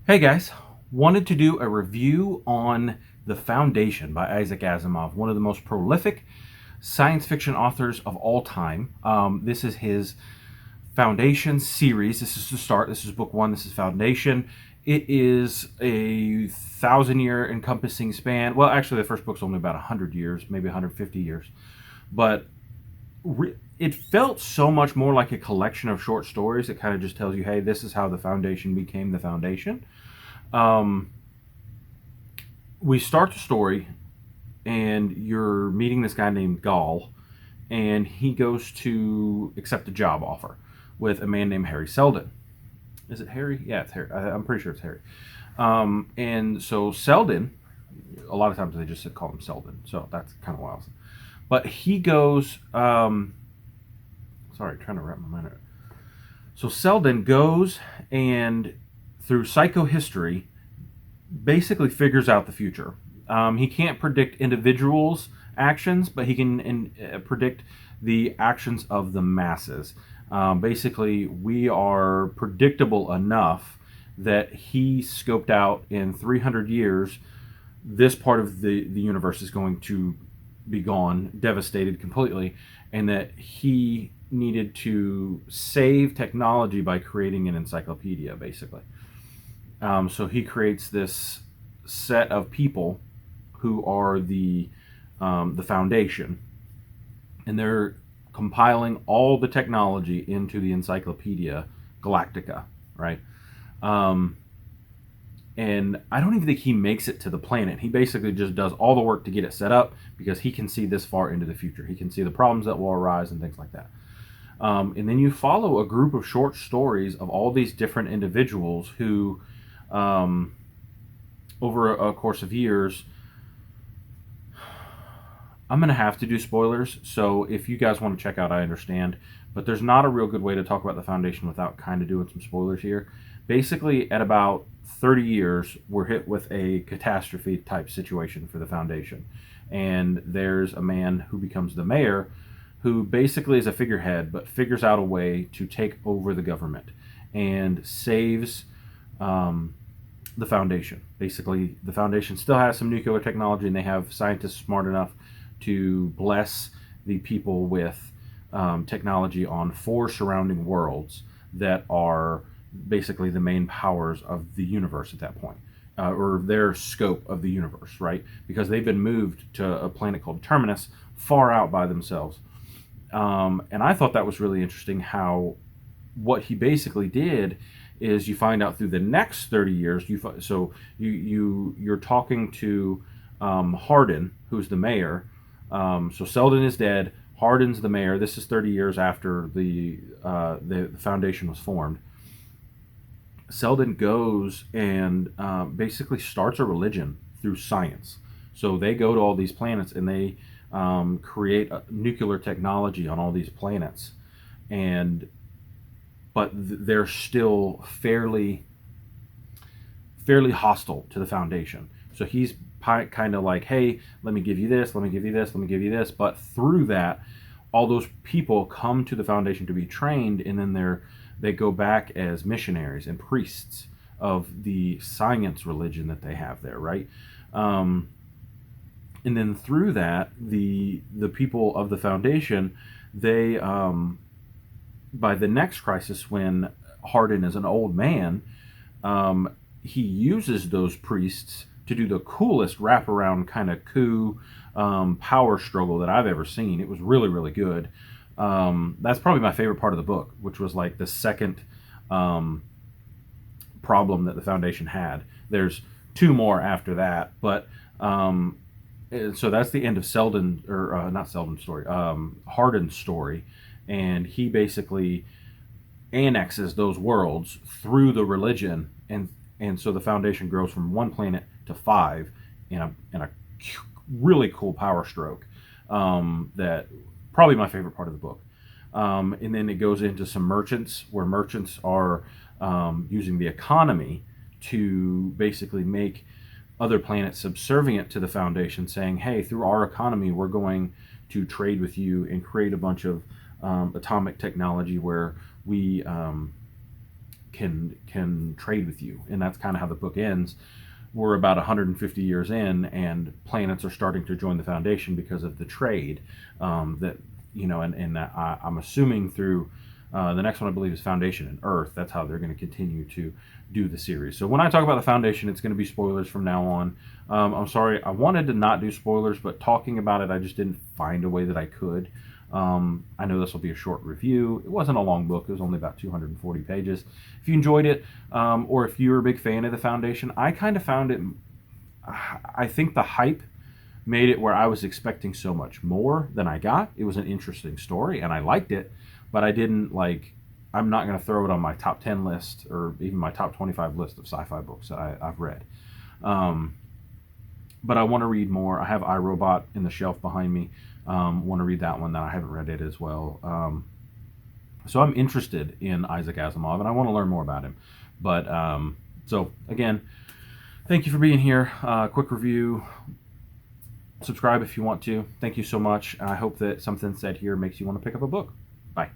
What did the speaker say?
Hey guys, wanted to do a review on The Foundation by Isaac Asimov, one of the most prolific science fiction authors of all time. This is his Foundation series. This is the start. This is book one. This is Foundation. It is a 1,000-year encompassing span. Well, actually, the first book's only about 100 years, maybe 150 years. But it felt so much more like a collection of short stories. It kind of just tells you, hey, this is how the Foundation became the Foundation. Um, we start the story, and you're meeting this guy named Gall, and he goes to accept a job offer with a man named Harry Seldon. Is it Harry? Yeah, it's Harry. I'm pretty sure it's Harry. And so Seldon, a lot of times they just call him Seldon, so that's kind of wild. But he goes. Sorry, trying to wrap my mind around. So Seldon goes and through psychohistory basically figures out the future. He can't predict individuals' actions, but he can predict the actions of the masses. Basically, we are predictable enough that he scoped out in 300 years, this part of the universe is going to be gone, devastated completely, and that he needed to save technology by creating an encyclopedia, basically. So he creates this set of people who are the foundation, and they're compiling all the technology into the Encyclopedia Galactica, right? Um, and I don't even think he makes it to the planet. He basically just does all the work to get it set up because he can see this far into the future. He can see the problems that will arise and things like that. And then you follow a group of short stories of all these different individuals who, um, over a course of years, I'm going to have to do spoilers. So if you guys want to check out, I understand. But there's not a real good way to talk about the Foundation without kind of doing some spoilers here. Basically, at about 30 years, we're hit with a catastrophe type situation for the Foundation. And there's a man who becomes the mayor who basically is a figurehead but figures out a way to take over the government and saves the Foundation. Basically, the Foundation still has some nuclear technology and they have scientists smart enough to bless the people with technology on 4 surrounding worlds that are basically the main powers of the universe at that point, or their scope of the universe, right? Because they've been moved to a planet called Terminus, far out by themselves. And I thought that was really interesting how what he basically did is you find out through the next 30 years, you're talking to Hardin, who's the mayor. So Seldon is dead. Hardin's the mayor. This is 30 years after the Foundation was formed. Seldon goes and basically starts a religion through science. So they go to all these planets and they create nuclear technology on all these planets, but they're still fairly hostile to the Foundation. So he's kind of like, hey, let me give you this, let me give you this, let me give you this. But through that, all those people come to the Foundation to be trained, and then they go back as missionaries and priests of the science religion that they have there, right? And then through that, the people of the Foundation, they by the next crisis, when Hardin is an old man, he uses those priests to do the coolest wraparound kind of coup power struggle that I've ever seen. It was really, really good. That's probably my favorite part of the book, which was like the second problem that the Foundation had. There's 2 more after that, but so that's the end of Seldon, or not Seldon's story, Hardin's story, and he basically annexes those worlds through the religion, and so the Foundation grows from 1 planet to 5 in a really cool power stroke. That probably my favorite part of the book. And then it goes into some merchants, where merchants are using the economy to basically make other planets subservient to the Foundation, saying, hey, through our economy, we're going to trade with you and create a bunch of atomic technology where we can trade with you, and that's kind of how the book ends. We're about 150 years in, and planets are starting to join the Foundation because of the trade. That and I'm assuming through the next one, I believe, is Foundation and Earth. That's how they're going to continue to do the series. So when I talk about the Foundation, it's going to be spoilers from now on. I'm sorry, I wanted to not do spoilers, but talking about it, I just didn't find a way that I could. I know this will be a short review. It wasn't a long book. It was only about 240 pages. If you enjoyed it, or if you're a big fan of the Foundation, I kind of found it, I think the hype made it where I was expecting so much more than I got. It was an interesting story, and I liked it, but I didn't I'm not going to throw it on my top 10 list or even my top 25 list of sci-fi books that I've read. But I want to read more. I have iRobot in the shelf behind me. Want to read that one. That I haven't read it as well. So I'm interested in Isaac Asimov, and I want to learn more about him. But so again, thank you for being here. Quick review. Subscribe if you want to. Thank you so much. I hope that something said here makes you want to pick up a book. Bye.